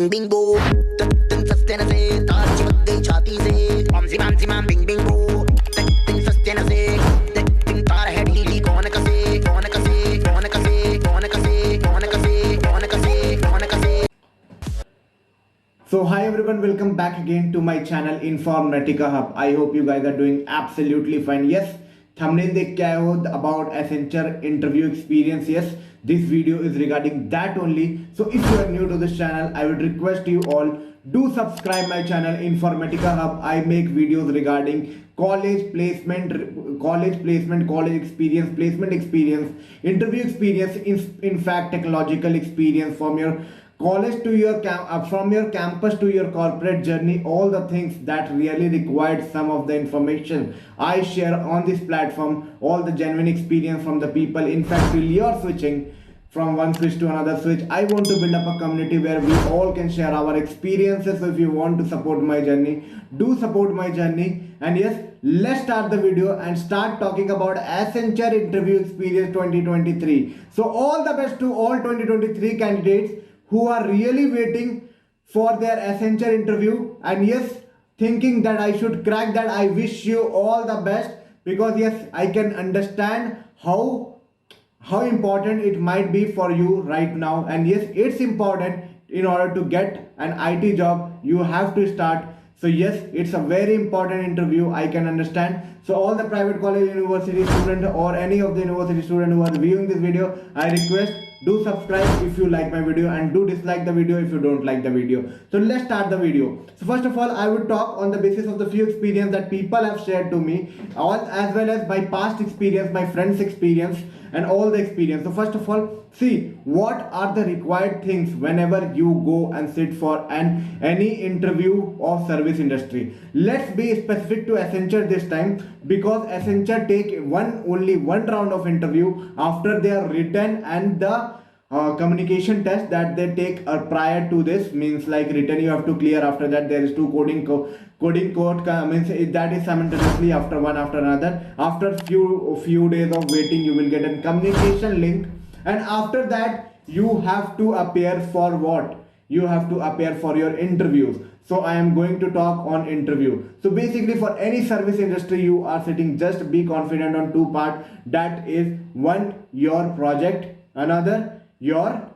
Bing Bing बो तन सस्ते न से तार चिपक गई छाती से बम जिमाम बिंग बिंग बो तन सस्ते न से तन तार है ढीली कौन कसे कौन कसे कौन कसे कौन कसे कौन कसे कौन कसे कौन कसे. So hi everyone, welcome back again to my channel Informatica Hub. I hope you guys are doing absolutely fine. Yes, thumbnail देख के आए हो about Accenture interview experience. Yes, this video is regarding that only. So if you are new to this channel, I would request you all do subscribe my channel Informatica Hub. I make videos regarding college placement, college experience, placement experience, interview experience, in fact technological experience from your college to your from your campus to your corporate journey, all the things that really required some of the information I share on this platform, all the genuine experience from the people. In fact, till you're switching from one switch to another switch, I want to build up a community where we all can share our experiences. So if you want to support my journey, do support my journey. And yes, let's start the video and start talking about Accenture interview experience 2023. So all the best to all 2023 candidates who are really waiting for their Accenture interview, and yes, thinking that I should crack that. I wish you all the best, because yes, I can understand how important it might be for you right now. And yes, it's important. In order to get an IT job, you have to start. So yes, it's a very important interview, I can understand. So all the private college university student or any of the university student who are viewing this video, I request, do subscribe if you like my video, and do dislike the video if you don't like the video. So let's start the video. So first of all, I would talk on the basis of the few experience that people have shared to me, all as well as my past experience, my friends experience, and all the experience. So first of all, see what are the required things whenever you go and sit for any interview of service industry. Let's be specific to Accenture this time, because Accenture take only one round of interview after they are written, and the communication test that they take prior to this, means like written you have to clear. After that, there is two coding code means that is simultaneously after one after another. After few days of waiting, you will get a communication link, and after that you have to appear for what? You have to appear for your interviews. So I am going to talk on interview. So basically, for any service industry you are sitting, just be confident on two part. That is, one, your project, another, your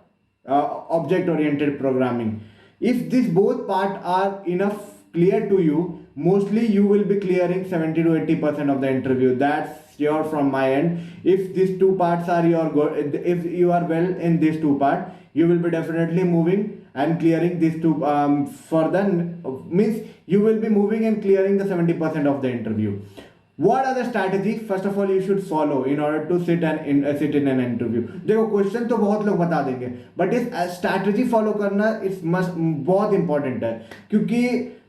object oriented programming. If these both part are enough clear to you, mostly you will be clearing 70 to 80% of the interview. That's sure from my end. If these two parts are if you are well in these two part, you will be definitely moving and clearing these two for the means you will be moving and clearing the 70% of the interview. What are the strategies first of all you should follow in order to sit in an interview? देखो question तो बहुत लोग बता देंगे, but इस strategy follow करना इस must बहुत इंपॉर्टेंट है. क्योंकि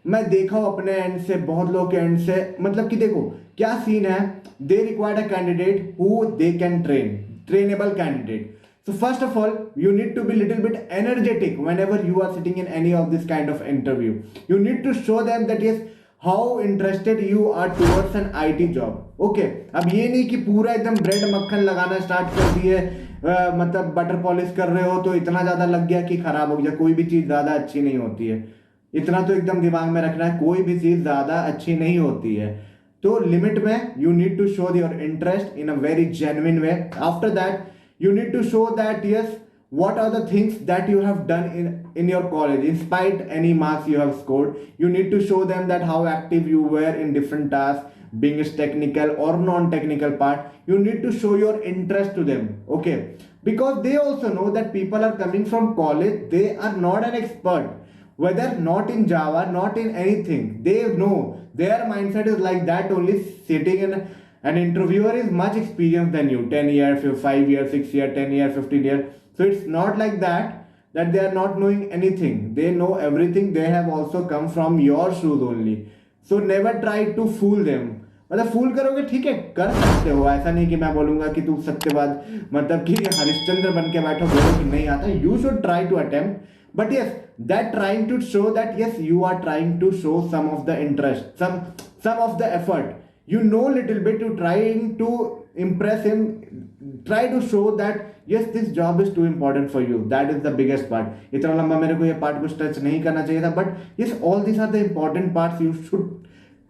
मैं देखा हूँ अपने एंड से, बहुत लोग के एंड से, मतलब कि देखो क्या सीन है. They required a candidate who they can trainable candidate. So first of all, you need to be little bit energetic whenever you are sitting in any of this kind of interview. You need to show them that yes, how interested you are towards an IT job. Okay, अब ये नहीं कि पूरा एकदम bread मक्खन लगाना start कर दिए, मतलब बटर पॉलिश कर रहे हो तो इतना ज़्यादा लग गया कि खराब हो गया. कोई भी चीज़ ज़्यादा अच्छी नहीं होती है. इतना तो एकदम दिमाग में रखना है, कोई भी चीज़ ज़्यादा अच्छी नहीं होती है. तो लिमिट में you need to show your interest in a very genuine way. After that, you need to show that yes, what are the things that you have done in your college, in spite any marks you have scored. You need to show them that how active you were in different tasks, being it technical or non-technical part. You need to show your interest to them. Okay, because they also know that people are coming from college, they are not an expert, whether not in Java, not in anything. They know, their mindset is like that only. Sitting in an interviewer is much experienced than you, 10 years, 5 years, 6 years, 10 years, 15 years. So it's not like that they are not knowing anything. They know everything. They have also come from your shoes only. So never try to fool them. मतलब फूल करोगे ठीक है, कर सकते हो. ऐसा नहीं कि मैं बोलूंगा कि तू सत्यवाद मतलब कि हरिश्चंद्र बन के बैठो, बोलो कि नहीं आता. You should try to attempt, but yes, that trying to show that yes, you are trying to show some of the interest, some of the effort. You know little bit, you trying to impress him try to show that yes, this job is too important for you. That is the biggest part. इतना लंबा मेरे को ये part कुछ touch नहीं करना चाहिए था, but yes, all these are the important parts you should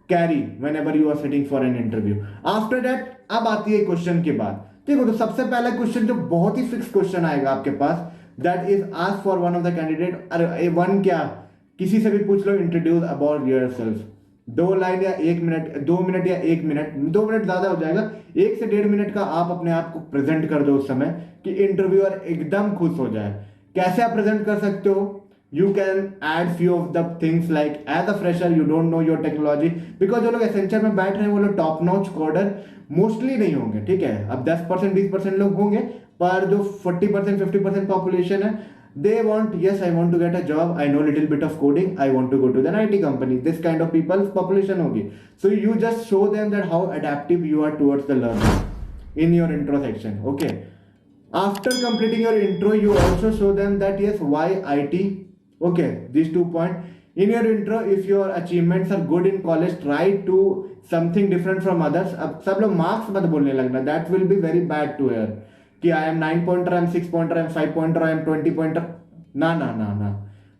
carry whenever you are sitting for an interview. After that, अब आती है क्वेश्चन के बाद. देखो, तो सबसे पहला क्वेश्चन जो बहुत ही फिक्स क्वेश्चन आएगा आपके पास, that is ask for one of the candidate. अरे वन क्या, किसी से भी पूछ लो, इंट्रोड्यूस अबाउट योरसेल्फ. 2 लाइन या 1 मिनट, 2 मिनट या 1 मिनट, 2 मिनट ज्यादा हो जाएगा, 1 से 1.5 मिनट का आप अपने आप को प्रेजेंट कर दो उस समय कि इंटरव्यूअर एकदम खुश हो जाए. कैसे आप प्रेजेंट कर सकते हो? You can add few of the things like as a fresher you don't know your technology, because जो लोग एसेंचर में बैठ रहे हैं वो लोग टॉप नॉच कोडर मोस्टली नहीं होंगे, ठीक है. अब 10% 20% लोग होंगे, पर जो 40% 50% पॉपुलेशन है, they want, yes, I want to get a job, I know little bit of coding, I want to go to the IT company. This kind of people population होगी. So you just show them that how adaptive you are towards the learning in your intro section. Okay, after completing your intro you also show them that yes, why IT. Okay, these 2 points. In your intro, if your achievements are good in college, try to something different from others. अब सब लोग marks मत बोलने लगना, that will be very bad to hear कि I am 9 pointer, I am 6 pointer, I am 5 pointer, I am 20 pointer. ना.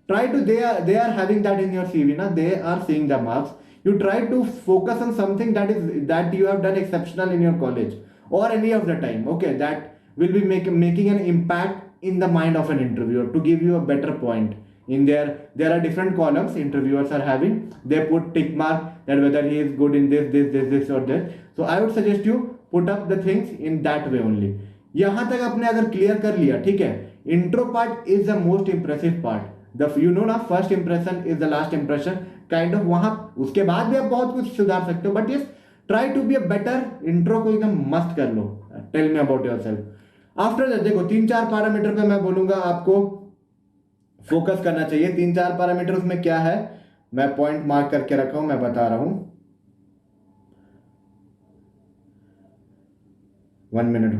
Try to, they are having that in your CV, na, they are seeing the marks. You try to focus on something that you have done exceptional in your college or any of the time. Okay, that will be making an impact in the mind of an interviewer to give you a better point. In there are different columns interviewers are having. They put tick mark that whether he is good in this or that. So I would suggest you put up the things in that way only. यहाँ तक आपने अगर clear कर लिया, ठीक है. Intro part is the most impressive part. The you know ना, first impression is the last impression kind of. वहां उसके बाद भी आप बहुत कुछ सुधार सकते हो, but yes, try to be a better. Intro को एकदम मस्त कर लो. Tell me about yourself. After that देखो 3-4 पैरामीटर पे मैं बोलूंगा आपको फोकस करना चाहिए. 3-4 पैरामीटर उसमें क्या है, मैं पॉइंट मार्क करके रखा हूं, मैं बता रहा हूं. 1 मिनट.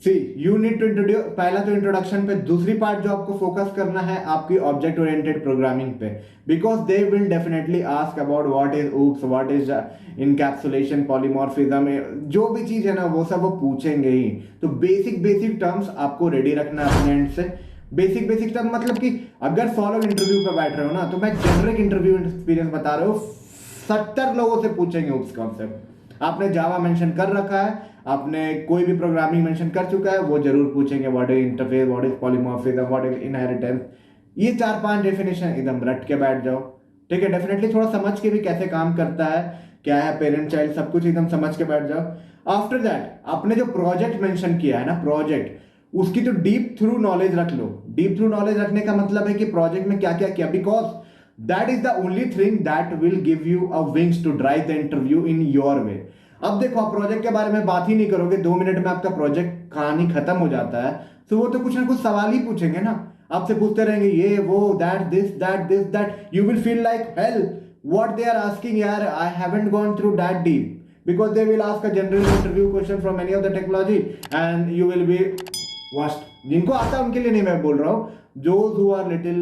See you need to introduce. पहला तो इंट्रोडक्शन पे. दूसरी पार्ट जो आपको फोकस करना है आपकी ऑब्जेक्ट ओरिएंटेड प्रोग्रामिंग पे, because they will definitely ask about what is OOPS, what is encapsulation, polymorphism, जो भी चीज है ना वो सब वो पूछेंगे ही. तो बेसिक टर्म्स आपको रेडी रखना है अपने एंड से. बेसिक टर्म मतलब कि अगर 100 लोग इंटरव्यू पे बैठ रहे हो ना, तो मैं जेनरिक इंटरव्यू एक्सपीरियंस बता रहा हूँ, 70 लोगों से पूछेंगे OOPS कॉन्सेप्ट. आपने जावा मेंशन कर रखा है, आपने कोई भी प्रोग्रामिंग मेंशन कर चुका है, वो जरूर पूछेंगे what is interface, what is polymorphism, what is inheritance. ये 4-5 डेफिनेशन एकदम रट के बैठ जाओ, ठीक है. डेफिनेटली थोड़ा समझ के भी कैसे काम करता है, क्या है पेरेंट चाइल्ड, सब कुछ एकदम समझ के बैठ जाओ. आफ्टर दैट आपने जो प्रोजेक्ट मेंशन किया है ना, प्रोजेक्ट, उसकी तो डीप थ्रू नॉलेज रख लो. डीप थ्रू नॉलेज रखने का मतलब है कि प्रोजेक्ट में क्या क्या किया, because that is the only thing that will give you a wings to drive the interview in your way. अब देखो, आप प्रोजेक्ट के बारे में बात ही नहीं करोगे, 2 मिनट में आपका प्रोजेक्ट कहानी खत्म हो जाता है, तो वो तो कुछ ना कुछ सवाल ही पूछेंगे ना, आपसे पूछते रहेंगे ये वो that this. You will feel like hell what they are asking. यार, I haven't gone through that deep, because they will ask a general interview question from any of the technology and you will be worst. जिनको आता है उनके लिए नहीं मैं बोल रहा हूँ, those who are little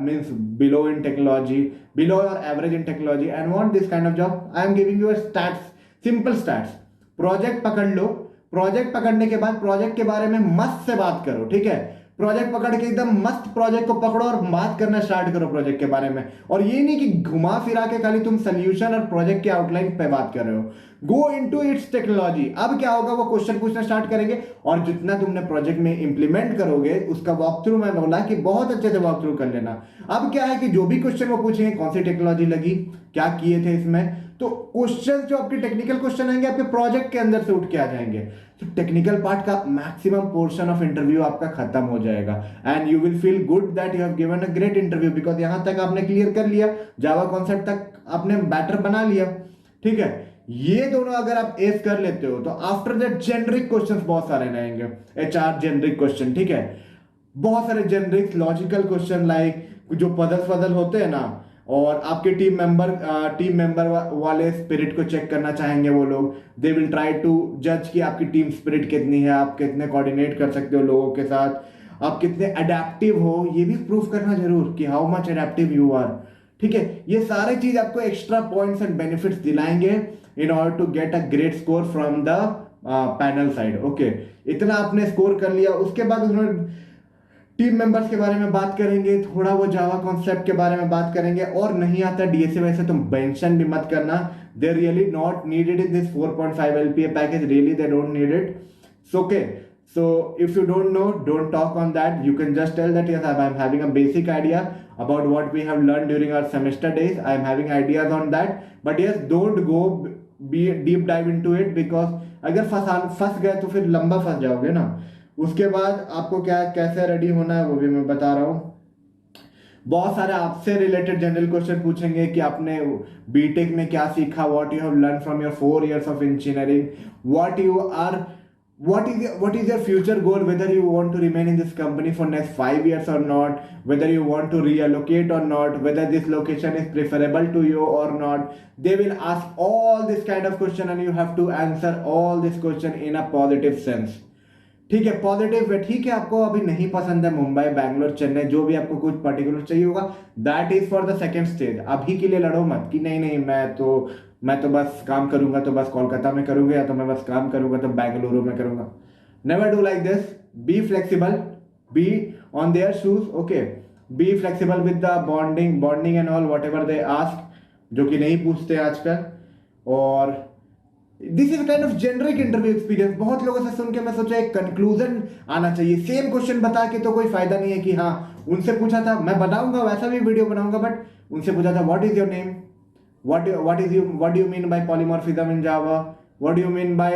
means below in technology, below or average in technology and want this kind of job, I am giving you a stats, simple stats. Project पकड़ लो. प्रोजेक्ट पकड़ने के बाद प्रोजेक्ट के बारे में मस्त से बात करो, ठीक है. प्रोजेक्ट पकड़ के एकदम मस्त प्रोजेक्ट को पकड़ो और बात करना स्टार्ट करो प्रोजेक्ट के बारे में. और ये नहीं कि घुमा फिरा के खाली तुम सोल्यूशन और प्रोजेक्ट के आउटलाइन पे बात कर रहे हो. Go into its technology. अब क्या होगा, वो क्वेश्चन पूछना स्टार्ट करेंगे और जितना तुमने प्रोजेक्ट में इंप्लीमेंट करोगे उसका वॉक थ्रू, मैं बोला कि बहुत अच्छे से वॉक थ्रू कर लेना. अब क्या है कि जो भी क्वेश्चन वो पूछेंगे, कौन सी टेक्नोलॉजी लगी, क्या किए थे इसमें, तो क्वेश्चन जो आपके टेक्निकल क्वेश्चन आएंगे आपके प्रोजेक्ट के अंदर से उठ के आ जाएंगे. तो टेक्निकल पार्ट का मैक्सिमम पोर्शन ऑफ इंटरव्यू आपका खत्म हो जाएगा and you will feel good that you have given a great interview, because यहां तक आपने क्लियर कर लिया, जावा कॉन्सेप्ट तक आपने बैटर बना लिया, ठीक है. ये दोनों अगर आप एस कर लेते हो तो आफ्टर दैट जेनरिक क्वेश्चंस बहुत सारे रहेंगे. HR जेनरिक क्वेश्चन, ठीक है. बहुत सारे जेनरिक लॉजिकल क्वेश्चन लाइक जो पजल होते हैं ना, और आपके टीम मेंबर वाले स्पिरिट को चेक करना चाहेंगे वो लोग. दे विल ट्राई टू जज कि आपकी टीम स्पिरिट कितनी है, आप कितने कोऑर्डिनेट कर सकते हो लोगों के साथ, आप कितने अडेप्टिव हो, ये भी प्रूफ करना जरूर कि how much adaptive you are, ठीक है. ये सारे चीज आपको एक्स्ट्रा पॉइंट्स एंड बेनिफिट्स दिलाएंगे in order to get a great score from the panel side. Okay, इतना आपने स्कोर कर लिया, उसके बाद उन्होंने टीम मेंबर्स के बारे में बात करेंगे, थोड़ा वो जावा कॉन्सेप्ट के बारे में बात करेंगे, और नहीं आता डीएसए वैसे तुम मेंशन भी मत करना, they really not needed in this 4.5 LPA package, really they don't need it. So okay, so if you don't know, don't talk on that. You can just tell that yes, I'm having a basic idea about what we have learned during our semester days. I'm having ideas on that, but yes, don't go be deep dive into it, because अगर फंस गए तो फिर लंबा फंस जाओगे ना. उसके बाद आपको क्या कैसे रेडी होना है वो भी मैं बता रहा हूँ. बहुत सारे आपसे रिलेटेड जनरल क्वेश्चन पूछेंगे कि आपने बीटेक में क्या सीखा, what you have learn from your 4 years of engineering, what is your future goal, whether you want to remain in this company for next 5 years or not, whether you want to reallocate or not, whether this location is preferable to you or not. They will ask all this kind of question and you have to answer all this question in a positive sense. ठीक है, positive है. ठीक है, आपको अभी नहीं पसंद है मुंबई, बैंगलोर, चेन्नई, जो भी आपको कुछ पर्टिकुलर चाहिए होगा, that is for the second stage. अभी के लिए लड़ो मत कि नहीं मैं तो बस काम करूंगा तो बस कोलकाता में करूंगा, या तो मैं बस काम करूंगा तो बेंगलुरु में करूंगा. Never do like this. Be flexible, be on their shoes. Okay, be flexible with the bonding and all what ever they ask, जो कि नहीं पूछते आजकल. और this is kind of generic interview experience. बहुत लोगों से सुन के मैं सोचा एक कंक्लूजन आना चाहिए. सेम क्वेश्चन बता के तो कोई फायदा नहीं है कि हाँ उनसे पूछा था, मैं बताऊंगा वैसा भी वीडियो बनाऊंगा, बट उनसे पूछा था what is your name, what do you mean by polymorphism in Java, what do you mean by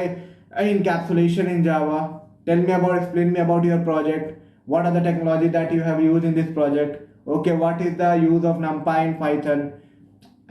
encapsulation in Java, explain me about your project, what are the technology that you have used in this project, okay, what is the use of NumPy in Python.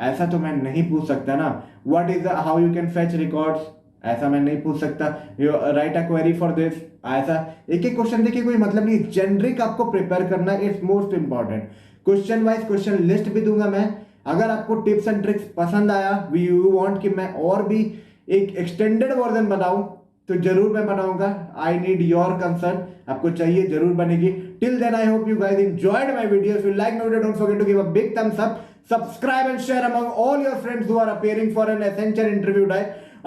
ऐसा तो मैं नहीं पूछ सकता ना. what is the how you can fetch records, ऐसा मैं नहीं पूछ सकता. you write a query for this, ऐसा एक एक क्वेश्चन देखिए कोई मतलब नहीं. जेनरिक आपको प्रिपेयर करना is most important. Question wise question list भी दूंगा मैं. अगर आपको टिप्स एंड ट्रिक्स पसंद आया, यू वांट कि मैं और भी एक एक्सटेंडेड वर्जन बनाऊं, तो जरूर मैं बनाऊंगा. I need your concern. आपको चाहिए, जरूर बनेगी. Till then I hope you guys enjoyed my video. If you like my video, don't forget to give a big thumbs up, subscribe and share among all your friends who are appearing for an Accenture interview day.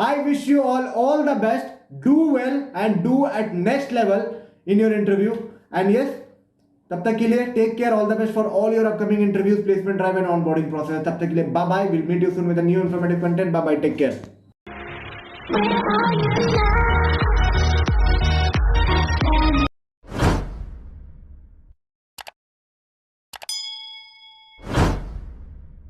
I wish you all the best. Do well and do at next level in your interview. And yes, तब तक के लिए take care, all the best for all your upcoming interviews, placement drive and onboarding process. तब तक के लिए bye bye. Will meet you soon with a new informative content. Bye bye, take care.